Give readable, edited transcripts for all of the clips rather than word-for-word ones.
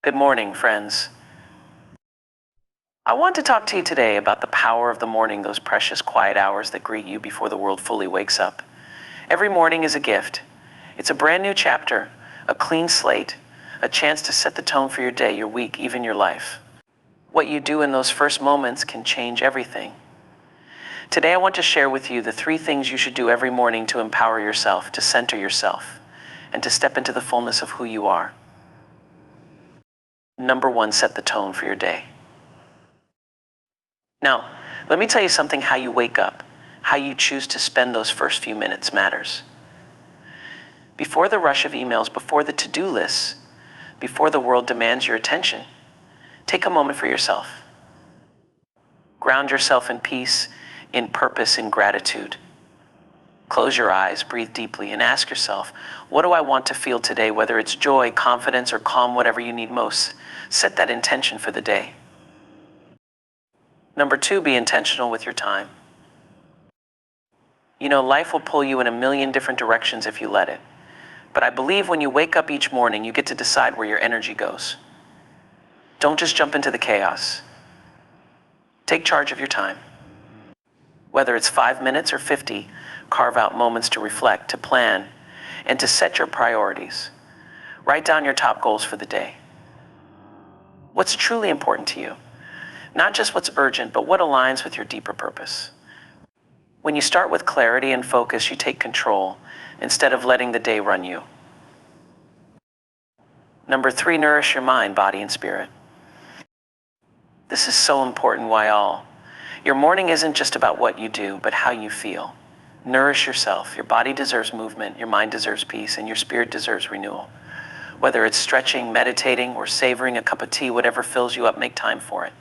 Good morning, friends. I want to talk to you today about the power of the morning, those precious quiet hours that greet you before the world fully wakes up. Every morning is a gift. It's a brand new chapter, a clean slate, a chance to set the tone for your day, your week, even your life. What you do in those first moments can change everything. Today, I want to share with you the 3 things you should do every morning to empower yourself, to center yourself, and to step into the fullness of who you are. Number 1, set the tone for your day. Now, let me tell you something. How you wake up, how you choose to spend those first few minutes matters. Before the rush of emails, before the to-do lists, before the world demands your attention, take a moment for yourself. Ground yourself in peace, in purpose, in gratitude. Close your eyes, breathe deeply, and ask yourself, what do I want to feel today? Whether it's joy, confidence, or calm, whatever you need most, set that intention for the day. Number 2, be intentional with your time. You know, life will pull you in a million different directions if you let it. But I believe when you wake up each morning, you get to decide where your energy goes. Don't just jump into the chaos. Take charge of your time. Whether it's 5 minutes or 50, carve out moments to reflect, to plan, and to set your priorities. Write down your top goals for the day. What's truly important to you? Not just what's urgent, but what aligns with your deeper purpose. When you start with clarity and focus, you take control instead of letting the day run you. Number 3, nourish your mind, body, and spirit. This is so important. Your morning isn't just about what you do, but how you feel. Nourish yourself. Your body deserves movement, your mind deserves peace, and your spirit deserves renewal. Whether it's stretching, meditating, or savoring a cup of tea, whatever fills you up, make time for it.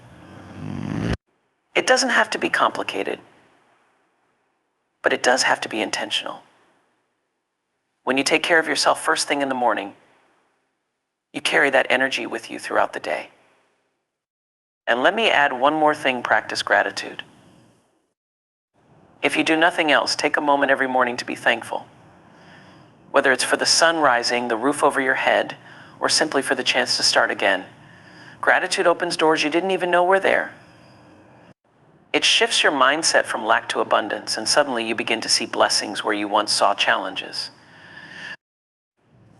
It doesn't have to be complicated, but it does have to be intentional. When you take care of yourself first thing in the morning, you carry that energy with you throughout the day. And let me add one more thing: practice gratitude. If you do nothing else, take a moment every morning to be thankful. Whether it's for the sun rising, the roof over your head, or simply for the chance to start again. Gratitude opens doors you didn't even know were there. It shifts your mindset from lack to abundance, and suddenly you begin to see blessings where you once saw challenges.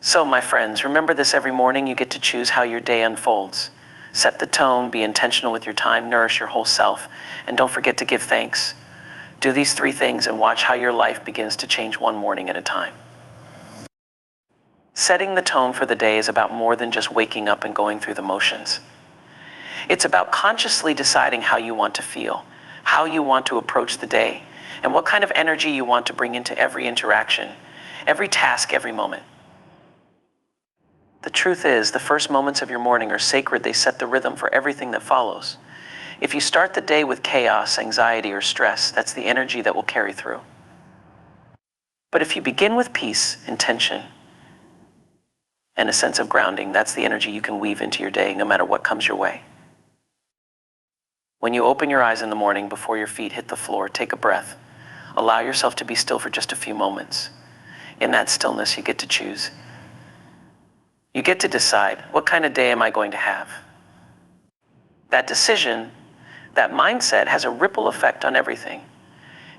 So, my friends, remember this: every morning you get to choose how your day unfolds. Set the tone, be intentional with your time, nourish your whole self, and don't forget to give thanks. Do these 3 things and watch how your life begins to change one morning at a time. Setting the tone for the day is about more than just waking up and going through the motions. It's about consciously deciding how you want to feel, how you want to approach the day, and what kind of energy you want to bring into every interaction, every task, every moment. The truth is, the first moments of your morning are sacred. They set the rhythm for everything that follows. If you start the day with chaos, anxiety, or stress, that's the energy that will carry through. But if you begin with peace, intention, and a sense of grounding, that's the energy you can weave into your day no matter what comes your way. When you open your eyes in the morning, before your feet hit the floor, take a breath. Allow yourself to be still for just a few moments. In that stillness, you get to choose. You get to decide, what kind of day am I going to have? That decision, that mindset, has a ripple effect on everything.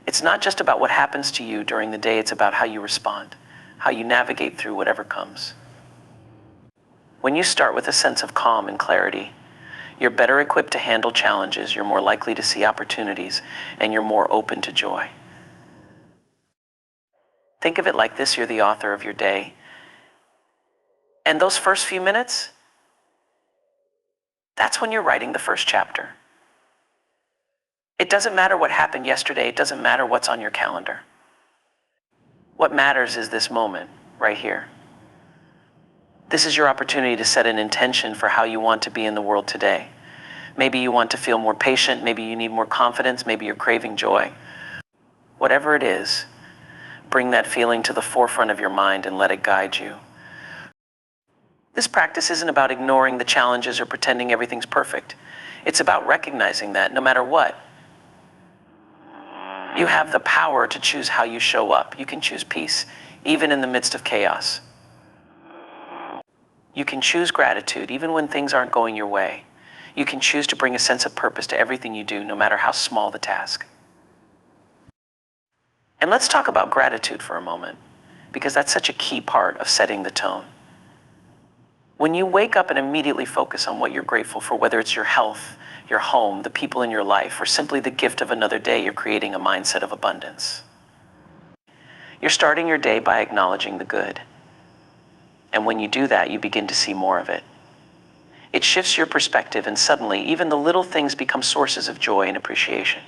It's not just about what happens to you during the day, it's about how you respond, how you navigate through whatever comes. When you start with a sense of calm and clarity, you're better equipped to handle challenges, you're more likely to see opportunities, and you're more open to joy. Think of it like this: you're the author of your day. And those first few minutes, that's when you're writing the first chapter. It doesn't matter what happened yesterday, it doesn't matter what's on your calendar. What matters is this moment right here. This is your opportunity to set an intention for how you want to be in the world today. Maybe you want to feel more patient, maybe you need more confidence, maybe you're craving joy. Whatever it is, bring that feeling to the forefront of your mind and let it guide you. This practice isn't about ignoring the challenges or pretending everything's perfect. It's about recognizing that no matter what, you have the power to choose how you show up. You can choose peace, even in the midst of chaos. You can choose gratitude even when things aren't going your way. You can choose to bring a sense of purpose to everything you do, no matter how small the task. And let's talk about gratitude for a moment, because that's such a key part of setting the tone. When you wake up and immediately focus on what you're grateful for, whether it's your health, your home, the people in your life, or simply the gift of another day, you're creating a mindset of abundance. You're starting your day by acknowledging the good. And when you do that, you begin to see more of it. It shifts your perspective, and suddenly, even the little things become sources of joy and appreciation.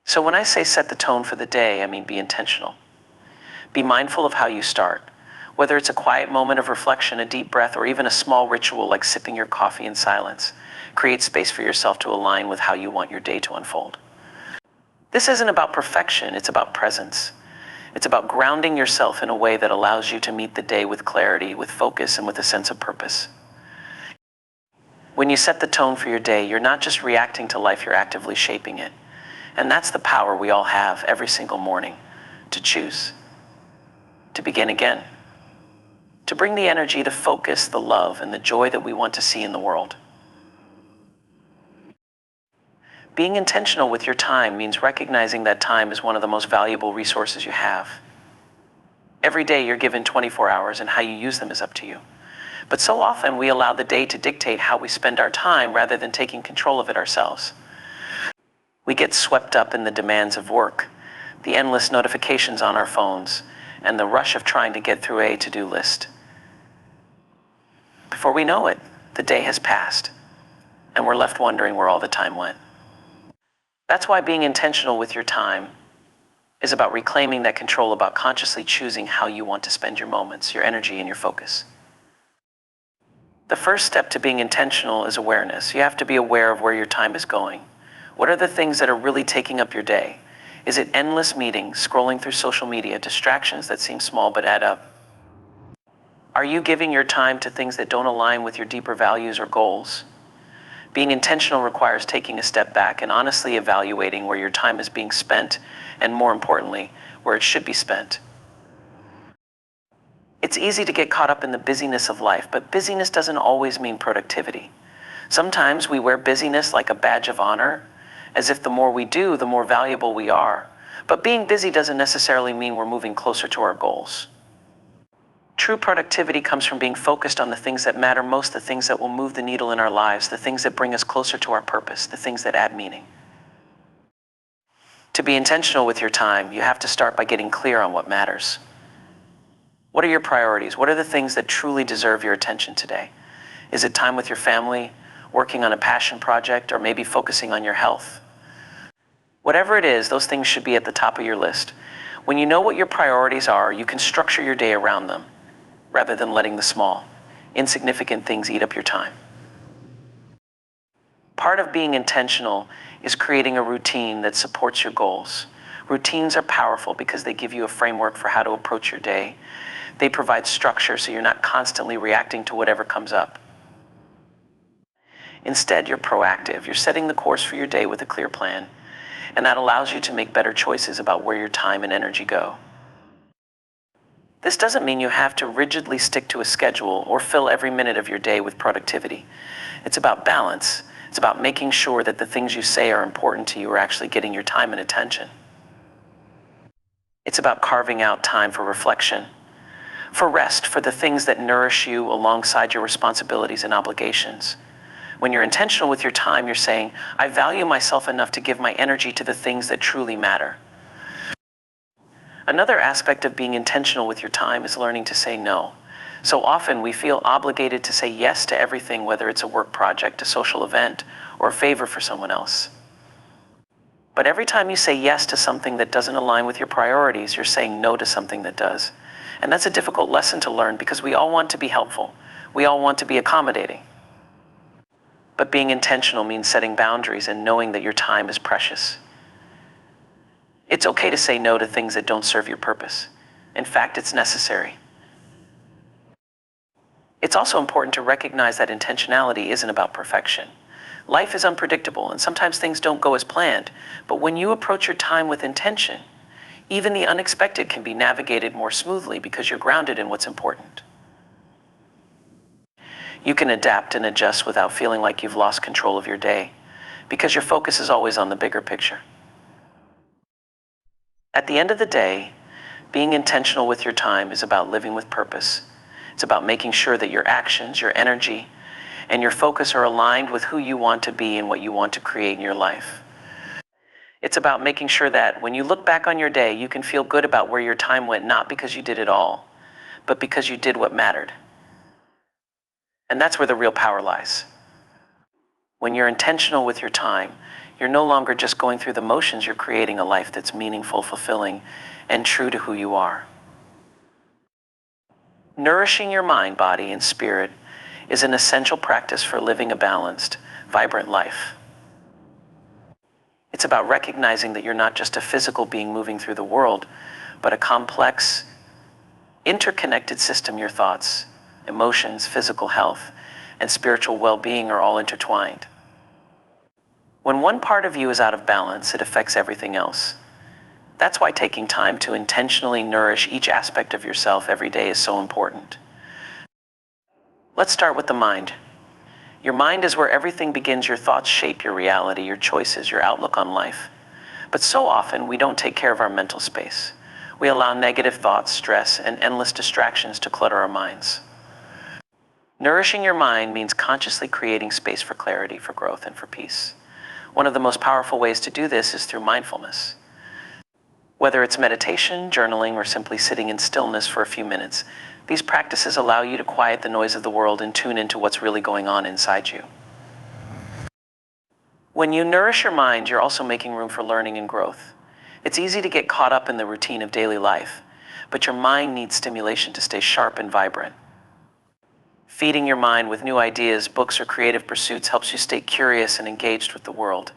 So when I say set the tone for the day, I mean be intentional. Be mindful of how you start. Whether it's a quiet moment of reflection, a deep breath, or even a small ritual like sipping your coffee in silence, create space for yourself to align with how you want your day to unfold. This isn't about perfection, it's about presence. It's about grounding yourself in a way that allows you to meet the day with clarity, with focus, and with a sense of purpose. When you set the tone for your day, you're not just reacting to life, you're actively shaping it. And that's the power we all have every single morning, to choose, to begin again, to bring the energy, the focus, the love, and the joy that we want to see in the world. Being intentional with your time means recognizing that time is one of the most valuable resources you have. Every day you're given 24 hours, and how you use them is up to you. But so often we allow the day to dictate how we spend our time rather than taking control of it ourselves. We get swept up in the demands of work, the endless notifications on our phones, and the rush of trying to get through a to-do list. Before we know it, the day has passed, and we're left wondering where all the time went. That's why being intentional with your time is about reclaiming that control, about consciously choosing how you want to spend your moments, your energy, and your focus. The first step to being intentional is awareness. You have to be aware of where your time is going. What are the things that are really taking up your day? Is it endless meetings, scrolling through social media, distractions that seem small but add up? Are you giving your time to things that don't align with your deeper values or goals? Being intentional requires taking a step back and honestly evaluating where your time is being spent, and more importantly, where it should be spent. It's easy to get caught up in the busyness of life, but busyness doesn't always mean productivity. Sometimes we wear busyness like a badge of honor, as if the more we do, the more valuable we are. But being busy doesn't necessarily mean we're moving closer to our goals. True productivity comes from being focused on the things that matter most, the things that will move the needle in our lives, the things that bring us closer to our purpose, the things that add meaning. To be intentional with your time, you have to start by getting clear on what matters. What are your priorities? What are the things that truly deserve your attention today? Is it time with your family, working on a passion project, or maybe focusing on your health? Whatever it is, those things should be at the top of your list. When you know what your priorities are, you can structure your day around them, rather than letting the small, insignificant things eat up your time. Part of being intentional is creating a routine that supports your goals. Routines are powerful because they give you a framework for how to approach your day. They provide structure so you're not constantly reacting to whatever comes up. Instead, you're proactive. You're setting the course for your day with a clear plan, and that allows you to make better choices about where your time and energy go. This doesn't mean you have to rigidly stick to a schedule or fill every minute of your day with productivity. It's about balance. It's about making sure that the things you say are important to you are actually getting your time and attention. It's about carving out time for reflection, for rest, for the things that nourish you alongside your responsibilities and obligations. When you're intentional with your time, you're saying, I value myself enough to give my energy to the things that truly matter. Another aspect of being intentional with your time is learning to say no. So often we feel obligated to say yes to everything, whether it's a work project, a social event, or a favor for someone else. But every time you say yes to something that doesn't align with your priorities, you're saying no to something that does. And that's a difficult lesson to learn because we all want to be helpful. We all want to be accommodating. But being intentional means setting boundaries and knowing that your time is precious. It's okay to say no to things that don't serve your purpose. In fact, it's necessary. It's also important to recognize that intentionality isn't about perfection. Life is unpredictable, and sometimes things don't go as planned. But when you approach your time with intention, even the unexpected can be navigated more smoothly because you're grounded in what's important. You can adapt and adjust without feeling like you've lost control of your day, because your focus is always on the bigger picture. At the end of the day, being intentional with your time is about living with purpose. It's about making sure that your actions, your energy, and your focus are aligned with who you want to be and what you want to create in your life. It's about making sure that when you look back on your day, you can feel good about where your time went, not because you did it all, but because you did what mattered. And that's where the real power lies. When you're intentional with your time, you're no longer just going through the motions, you're creating a life that's meaningful, fulfilling, and true to who you are. Nourishing your mind, body, and spirit is an essential practice for living a balanced, vibrant life. It's about recognizing that you're not just a physical being moving through the world, but a complex, interconnected system. Your thoughts, emotions, physical health, and spiritual well-being are all intertwined. When one part of you is out of balance, it affects everything else. That's why taking time to intentionally nourish each aspect of yourself every day is so important. Let's start with the mind. Your mind is where everything begins. Your thoughts shape your reality, your choices, your outlook on life. But so often, we don't take care of our mental space. We allow negative thoughts, stress, and endless distractions to clutter our minds. Nourishing your mind means consciously creating space for clarity, for growth, and for peace. One of the most powerful ways to do this is through mindfulness. Whether it's meditation, journaling, or simply sitting in stillness for a few minutes, these practices allow you to quiet the noise of the world and tune into what's really going on inside you. When you nourish your mind, you're also making room for learning and growth. It's easy to get caught up in the routine of daily life, but your mind needs stimulation to stay sharp and vibrant. Feeding your mind with new ideas, books, or creative pursuits helps you stay curious and engaged with the world.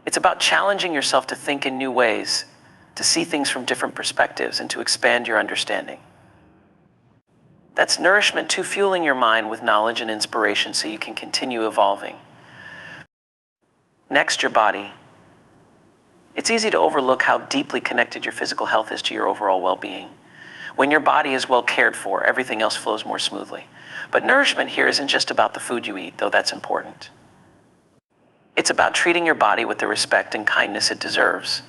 It's about challenging yourself to think in new ways, to see things from different perspectives, and to expand your understanding. That's nourishment too, fueling your mind with knowledge and inspiration so you can continue evolving. Next, your body. It's easy to overlook how deeply connected your physical health is to your overall well-being. When your body is well cared for, everything else flows more smoothly. But nourishment here isn't just about the food you eat, though that's important. It's about treating your body with the respect and kindness it deserves.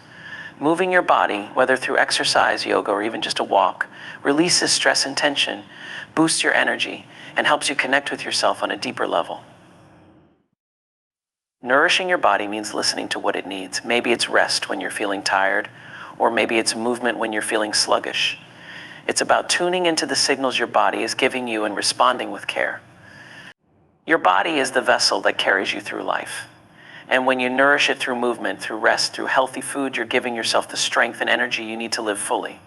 Moving your body, whether through exercise, yoga, or even just a walk, releases stress and tension, boosts your energy, and helps you connect with yourself on a deeper level. Nourishing your body means listening to what it needs. Maybe it's rest when you're feeling tired, or maybe it's movement when you're feeling sluggish. It's about tuning into the signals your body is giving you and responding with care. Your body is the vessel that carries you through life. And when you nourish it through movement, through rest, through healthy food, you're giving yourself the strength and energy you need to live fully.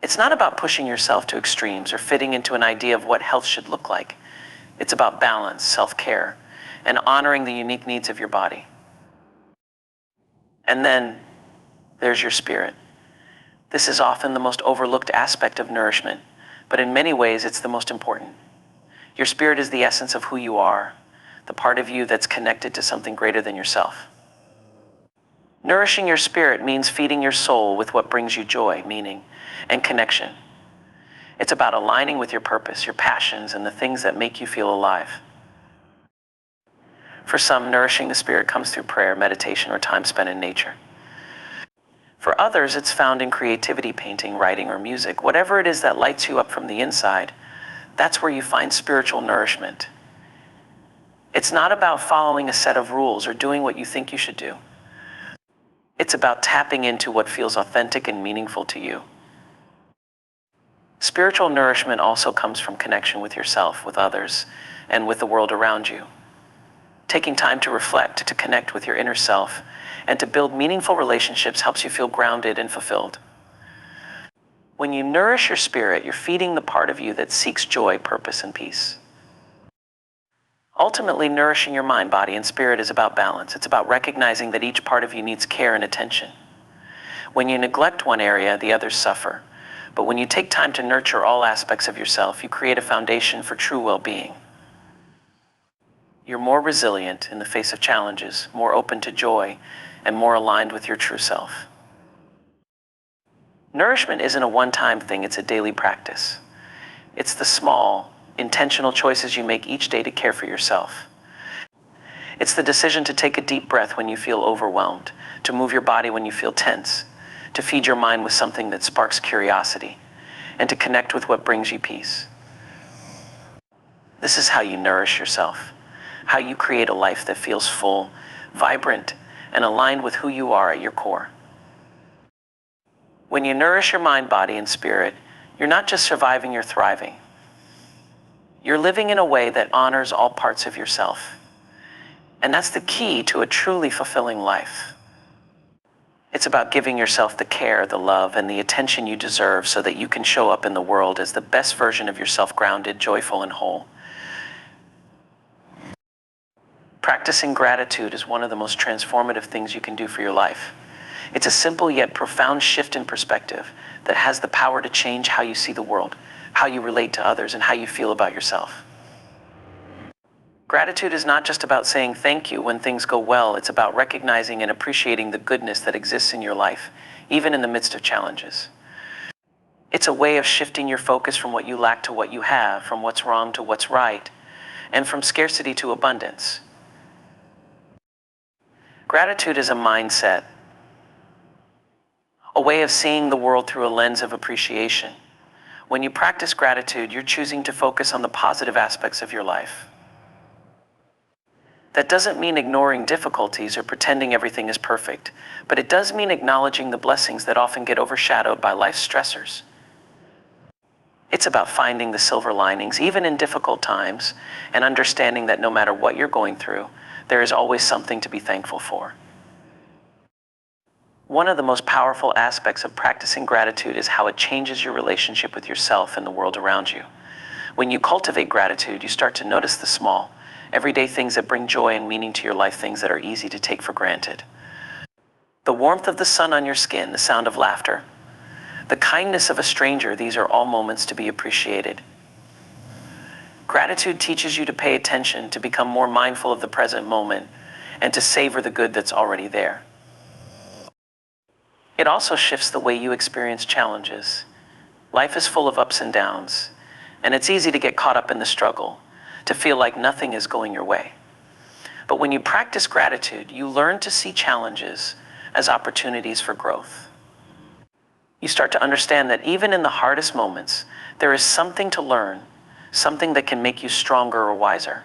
It's not about pushing yourself to extremes or fitting into an idea of what health should look like. It's about balance, self-care, and honoring the unique needs of your body. And then there's your spirit. This is often the most overlooked aspect of nourishment, but in many ways it's the most important. Your spirit is the essence of who you are, the part of you that's connected to something greater than yourself. Nourishing your spirit means feeding your soul with what brings you joy, meaning, and connection. It's about aligning with your purpose, your passions, and the things that make you feel alive. For some, nourishing the spirit comes through prayer, meditation, or time spent in nature. For others, it's found in creativity, painting, writing, or music. Whatever it is that lights you up from the inside, that's where you find spiritual nourishment. It's not about following a set of rules or doing what you think you should do. It's about tapping into what feels authentic and meaningful to you. Spiritual nourishment also comes from connection with yourself, with others, and with the world around you. Taking time to reflect, to connect with your inner self, and to build meaningful relationships helps you feel grounded and fulfilled. When you nourish your spirit, you're feeding the part of you that seeks joy, purpose, and peace. Ultimately, nourishing your mind, body, and spirit is about balance. It's about recognizing that each part of you needs care and attention. When you neglect one area, the others suffer. But when you take time to nurture all aspects of yourself, you create a foundation for true well-being. You're more resilient in the face of challenges, more open to joy, and more aligned with your true self. Nourishment isn't a one-time thing, it's a daily practice. It's the small, intentional choices you make each day to care for yourself. It's the decision to take a deep breath when you feel overwhelmed, to move your body when you feel tense, to feed your mind with something that sparks curiosity, and to connect with what brings you peace. This is how you nourish yourself, how you create a life that feels full, vibrant, and aligned with who you are at your core. When you nourish your mind, body, and spirit, you're not just surviving, you're thriving. You're living in a way that honors all parts of yourself. And that's the key to a truly fulfilling life. It's about giving yourself the care, the love, and the attention you deserve so that you can show up in the world as the best version of yourself, grounded, joyful, and whole. Practicing gratitude is one of the most transformative things you can do for your life. It's a simple yet profound shift in perspective that has the power to change how you see the world, how you relate to others, and how you feel about yourself. Gratitude is not just about saying thank you when things go well. It's about recognizing and appreciating the goodness that exists in your life, even in the midst of challenges. It's a way of shifting your focus from what you lack to what you have, from what's wrong to what's right, and from scarcity to abundance. Gratitude is a mindset, a way of seeing the world through a lens of appreciation. When you practice gratitude, you're choosing to focus on the positive aspects of your life. That doesn't mean ignoring difficulties or pretending everything is perfect, but it does mean acknowledging the blessings that often get overshadowed by life's stressors. It's about finding the silver linings, even in difficult times, and understanding that no matter what you're going through, there is always something to be thankful for. One of the most powerful aspects of practicing gratitude is how it changes your relationship with yourself and the world around you. When you cultivate gratitude, you start to notice the small, everyday things that bring joy and meaning to your life, things that are easy to take for granted. The warmth of the sun on your skin, the sound of laughter, the kindness of a stranger, these are all moments to be appreciated. Gratitude teaches you to pay attention, to become more mindful of the present moment, and to savor the good that's already there. It also shifts the way you experience challenges. Life is full of ups and downs, and it's easy to get caught up in the struggle, to feel like nothing is going your way. But when you practice gratitude, you learn to see challenges as opportunities for growth. You start to understand that even in the hardest moments, there is something to learn, something that can make you stronger or wiser.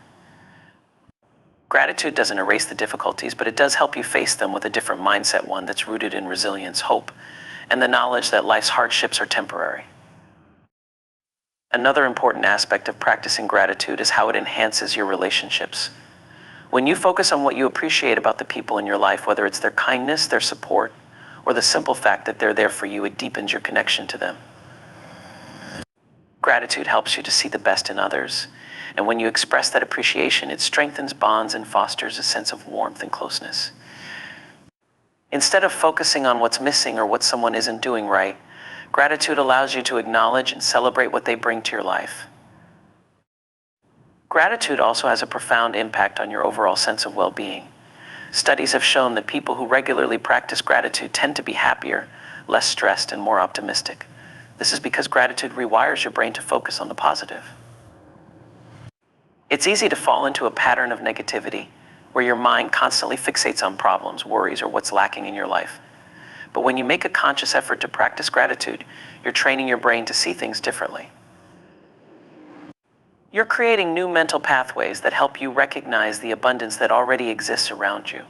Gratitude doesn't erase the difficulties, but it does help you face them with a different mindset, one that's rooted in resilience, hope, and the knowledge that life's hardships are temporary. Another important aspect of practicing gratitude is how it enhances your relationships. When you focus on what you appreciate about the people in your life, whether it's their kindness, their support, or the simple fact that they're there for you, it deepens your connection to them. Gratitude helps you to see the best in others, and when you express that appreciation, it strengthens bonds and fosters a sense of warmth and closeness. Instead of focusing on what's missing or what someone isn't doing right, gratitude allows you to acknowledge and celebrate what they bring to your life. Gratitude also has a profound impact on your overall sense of well-being. Studies have shown that people who regularly practice gratitude tend to be happier, less stressed, and more optimistic. This is because gratitude rewires your brain to focus on the positive. It's easy to fall into a pattern of negativity, where your mind constantly fixates on problems, worries, or what's lacking in your life. But when you make a conscious effort to practice gratitude, you're training your brain to see things differently. You're creating new mental pathways that help you recognize the abundance that already exists around you.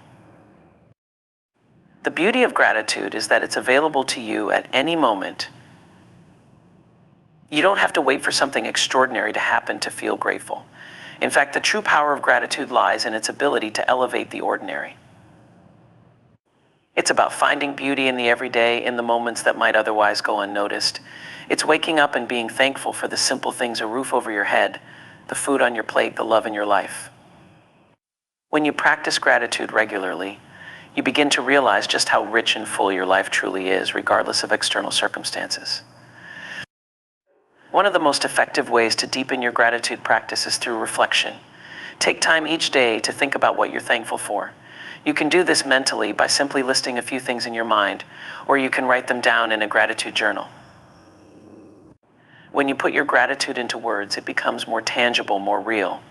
The beauty of gratitude is that it's available to you at any moment. You don't have to wait for something extraordinary to happen to feel grateful. In fact, the true power of gratitude lies in its ability to elevate the ordinary. It's about finding beauty in the everyday, in the moments that might otherwise go unnoticed. It's waking up and being thankful for the simple things: a roof over your head, the food on your plate, the love in your life. When you practice gratitude regularly, you begin to realize just how rich and full your life truly is, regardless of external circumstances. One of the most effective ways to deepen your gratitude practice is through reflection. Take time each day to think about what you're thankful for. You can do this mentally by simply listing a few things in your mind, or you can write them down in a gratitude journal. When you put your gratitude into words, it becomes more tangible, more real.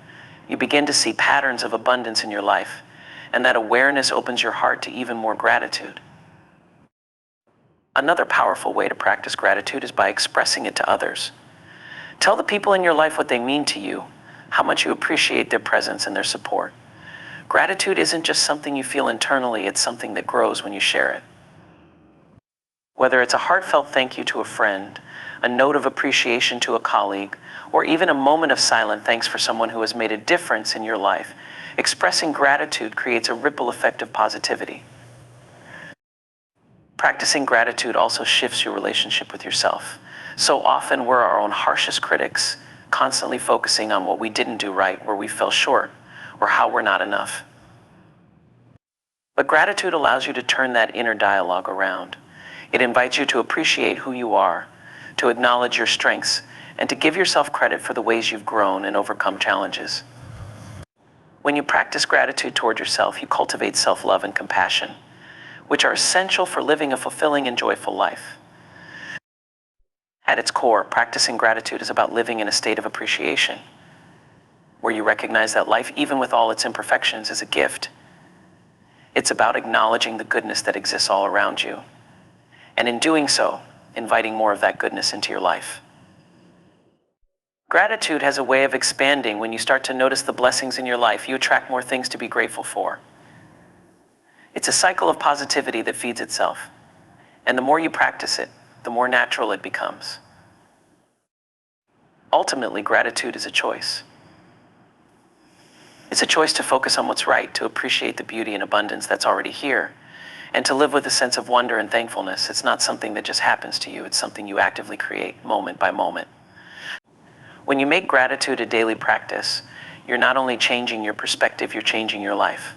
You begin to see patterns of abundance in your life, and that awareness opens your heart to even more gratitude. Another powerful way to practice gratitude is by expressing it to others. Tell the people in your life what they mean to you, how much you appreciate their presence and their support. Gratitude isn't just something you feel internally, it's something that grows when you share it. Whether it's a heartfelt thank you to a friend, a note of appreciation to a colleague, or even a moment of silent thanks for someone who has made a difference in your life, expressing gratitude creates a ripple effect of positivity. Practicing gratitude also shifts your relationship with yourself. So often we're our own harshest critics, constantly focusing on what we didn't do right, where we fell short, or how we're not enough. But gratitude allows you to turn that inner dialogue around. It invites you to appreciate who you are, to acknowledge your strengths, and to give yourself credit for the ways you've grown and overcome challenges. When you practice gratitude toward yourself, you cultivate self-love and compassion, which are essential for living a fulfilling and joyful life. At its core, practicing gratitude is about living in a state of appreciation, where you recognize that life, even with all its imperfections, is a gift. It's about acknowledging the goodness that exists all around you, and in doing so, inviting more of that goodness into your life. Gratitude has a way of expanding. When you start to notice the blessings in your life, you attract more things to be grateful for. It's a cycle of positivity that feeds itself, and the more you practice it, the more natural it becomes. Ultimately, gratitude is a choice. It's a choice to focus on what's right, to appreciate the beauty and abundance that's already here, and to live with a sense of wonder and thankfulness. It's not something that just happens to you, it's something you actively create moment by moment. When you make gratitude a daily practice, you're not only changing your perspective, you're changing your life.